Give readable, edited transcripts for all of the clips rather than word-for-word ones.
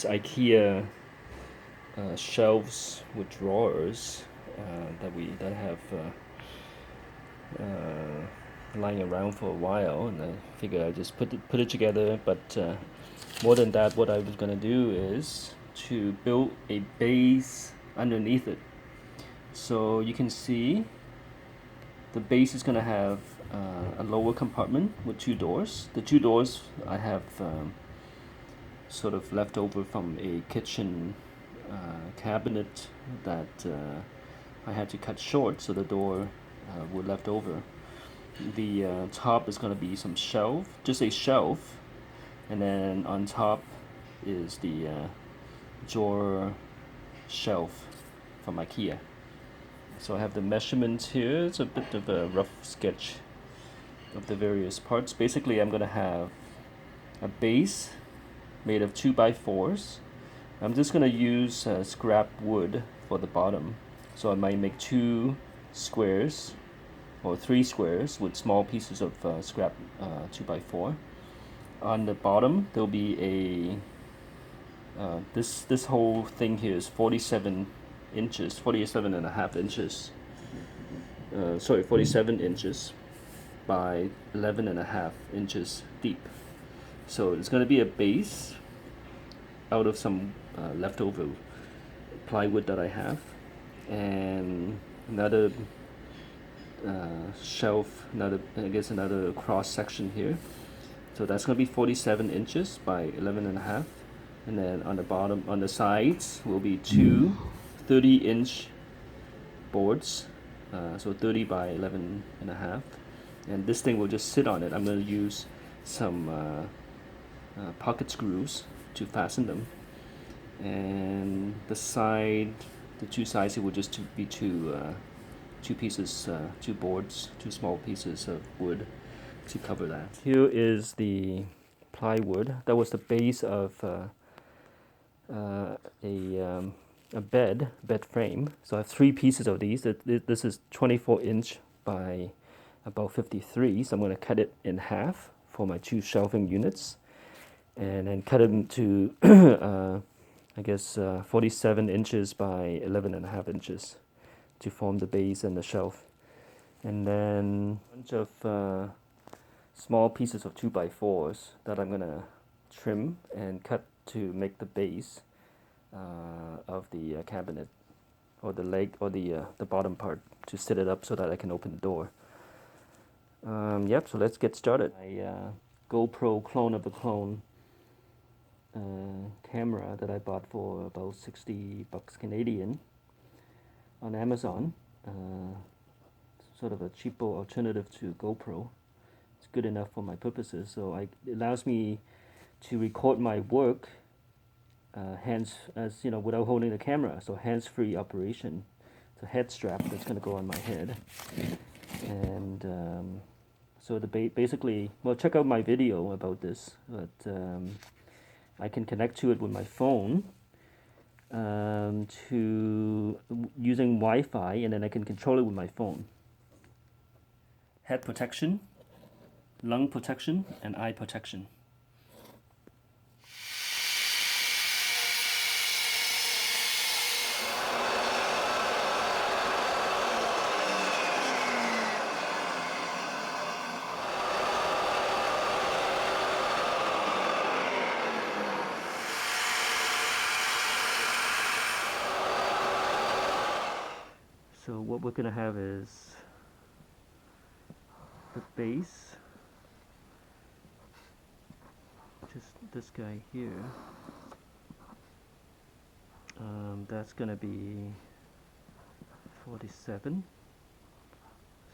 these IKEA shelves with drawers that have lying around for a while, and I figured I just put it together. But more than that, what I was gonna do is to build a base underneath it. So you can see the base is gonna have a lower compartment with two doors. The two doors I have sort of left over from a kitchen cabinet that I had to cut short, so the door were left over. The top is going to be some shelf, just a shelf, and then on top is the drawer shelf from IKEA. So I have the measurements here. It's a bit of a rough sketch of the various parts. Basically, I'm going to have a base made of 2x4s. I'm just going to use scrap wood for the bottom. So I might make 2 squares or 3 squares with small pieces of scrap 2x4. On the bottom, there'll be a this whole thing here is 47 inches, 47 and a half inches. 47 inches by 11 and a half inches deep. So it's going to be a base out of some leftover plywood that I have, and another shelf, another cross section here. So that's going to be 47 inches by 11 and a half. And then on the bottom, on the sides, will be two 30-inch boards. So 30 by 11 and a half. And this thing will just sit on it. I'm going to use some pocket screws to fasten them. And the two sides, it will just be two pieces, two boards, two small pieces of wood to cover that. Here is the plywood. That was the base of a bed frame. So I have 3 pieces of these. This is 24-inch by about 53. So I'm going to cut it in half for my 2 shelving units, and then cut them to 47 inches by 11 and a half inches to form the base and the shelf. And then a bunch of small pieces of 2x4s that I'm gonna trim and cut to make the base of the cabinet, or the leg, or the bottom part, to set it up so that I can open the door. Yep, so let's get started. My GoPro clone of a clone camera that I bought for about $60 Canadian on Amazon. Sort of a cheapo alternative to GoPro. It's good enough for my purposes, so it allows me to record my work without holding the camera. So hands-free operation. It's a head strap that's going to go on my head, and so basically, well, check out my video about this. But I can connect to it with my phone, to using Wi-Fi, and then I can control it with my phone. Head protection, lung protection, and eye protection. So what we're going to have is the base, just this guy here. That's going to be 47.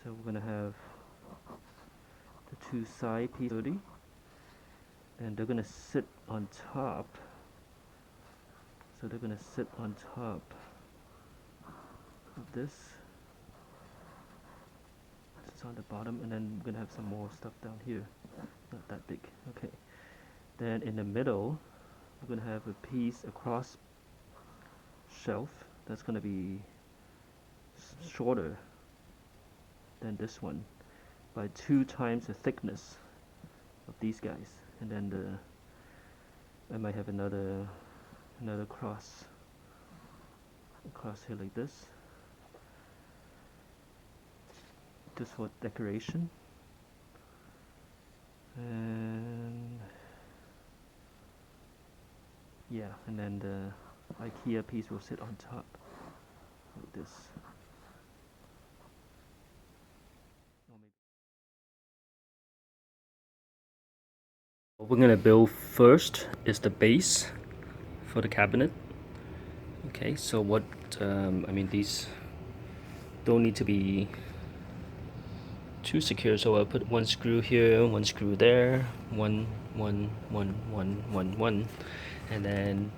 So we're going to have the 2 side pieces 30, and they're going to sit on top. So they're going to sit on top of this. It's on the bottom, and then we're gonna have some more stuff down here. Not that big. Okay. Then in the middle, we're gonna have a piece across shelf that's gonna be shorter than this one by 2 times the thickness of these guys. And then I might have another another cross across here like this. Just for decoration. And yeah, and then the IKEA piece will sit on top like this. What we're gonna build first is the base for the cabinet. Okay, so what I mean, these don't need to be too secure, so I'll put one screw here, one screw there, one, and then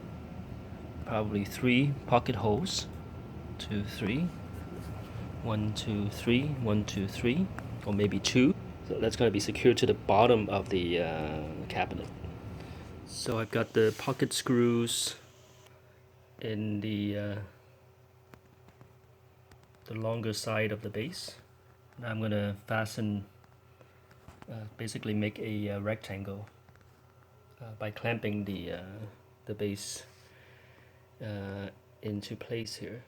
probably 3 pocket holes. 2, 3, 1, 2, 3, 1, 2, 3, or maybe 2. So that's going to be secured to the bottom of the cabinet. So I've got the pocket screws in the longer side of the base. Now I'm going to fasten, basically make a rectangle by clamping the base into place here.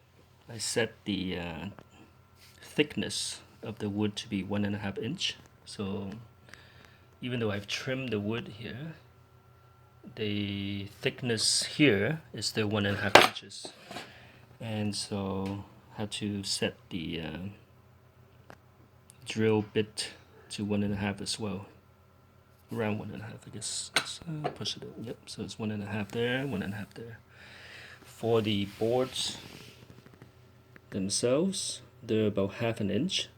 I set the thickness of the wood to be 1.5 inch. So even though I've trimmed the wood here, the thickness here is still 1.5 inches. And so I have to set the drill bit to 1.5 as well. Around 1.5, I guess. Let's push it in. Yep, so it's 1.5 there, 1.5 there. For the boards themselves, they're about 1/2 inch.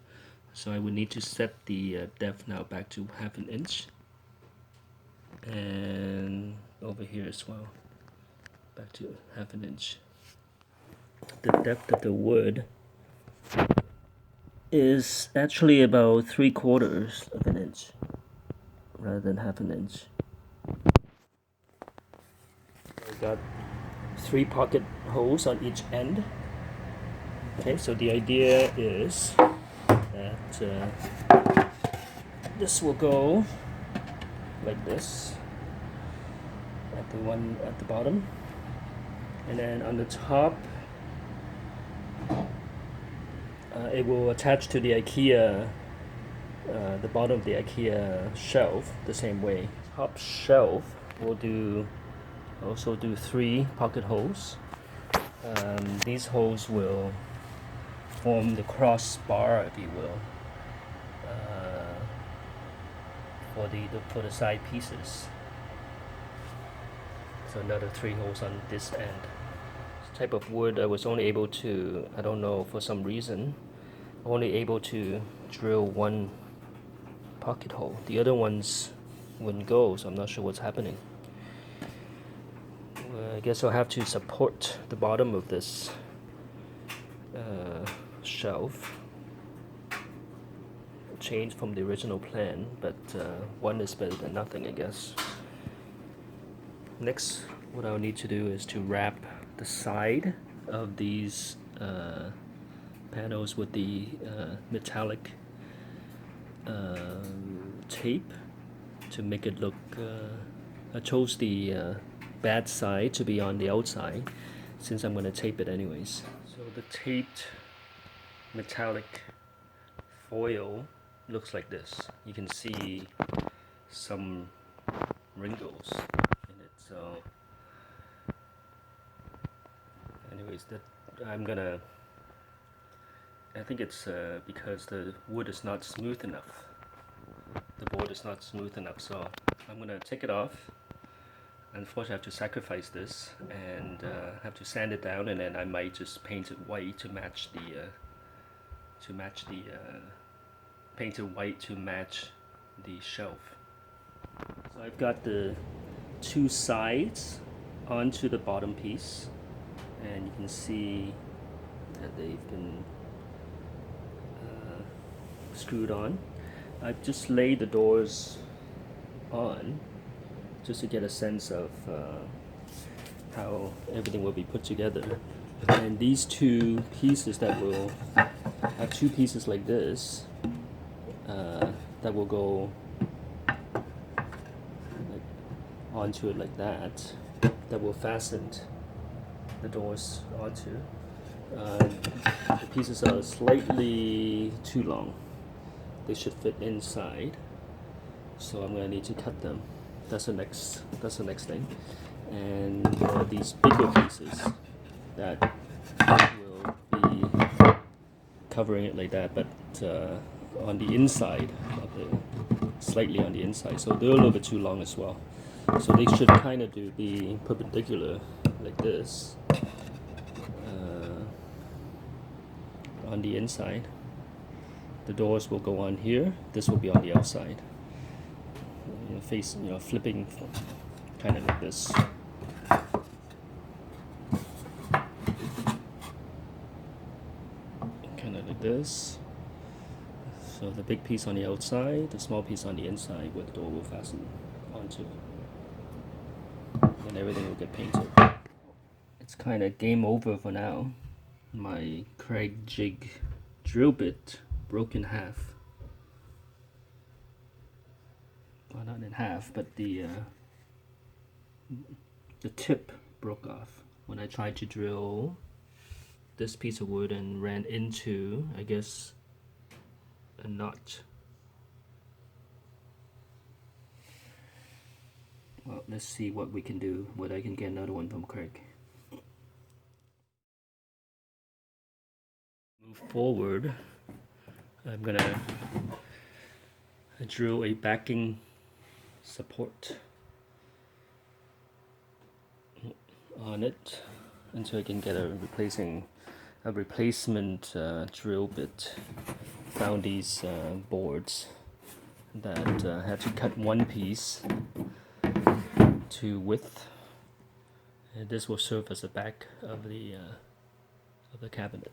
So I would need to set the depth now back to 1/2 inch. And over here as well, back to 1/2 inch. The depth of the wood is actually about 3/4 of an inch rather than 1/2 inch. I got 3 pocket holes on each end. Okay, so the idea is that this will go like this at the one at the bottom, and then on the top it will attach to the IKEA, the bottom of the IKEA shelf the same way. Top shelf will also do 3 pocket holes. These holes will form the crossbar, if you will, for the side pieces. So another 3 holes on this end. This type of wood I was only able to, I don't know, for some reason, only able to drill 1 pocket hole. The other ones wouldn't go, so I'm not sure what's happening. I guess I'll have to support the bottom of this shelf. Change from the original plan, but one is better than nothing, I guess. Next, what I'll need to do is to wrap the side of these panels with the metallic tape to make it look. I chose the bad side to be on the outside, since I'm going to tape it anyways. So the taped metallic foil looks like this. You can see some wrinkles in it. So anyways, that I think it's because the wood is not smooth enough. The board is not smooth enough, so I'm gonna take it off. Unfortunately, I have to sacrifice this and have to sand it down, and then I might just paint it white to match the paint it white to match the shelf. So I've got the 2 sides onto the bottom piece, and you can see that they've been screwed on. I've just laid the doors on just to get a sense of how everything will be put together. And these 2 pieces that will have 2 pieces like this that will go onto it like that, that will fasten the doors onto. The pieces are slightly too long. They should fit inside, so I'm gonna need to cut them. That's the next thing. And these bigger pieces that will be covering it like that, but on the inside of slightly on the inside, so they're a little bit too long as well. So they should kind of be perpendicular like this on the inside. The doors will go on here. This will be on the outside. Flipping kind of like this. Kind of like this. So the big piece on the outside, the small piece on the inside, where the door will fasten onto. And everything will get painted. It's kind of game over for now. My Craig jig drill bit broke in half. Well, not in half, but the tip broke off when I tried to drill this piece of wood and ran into, I guess, a notch. Well, let's see what we can do, whether I can get another one from Craig. Move forward, I'm gonna drill a backing support on it until I can get a replacement drill bit. Found these boards that had to cut one piece to width, and this will serve as the back of the cabinet.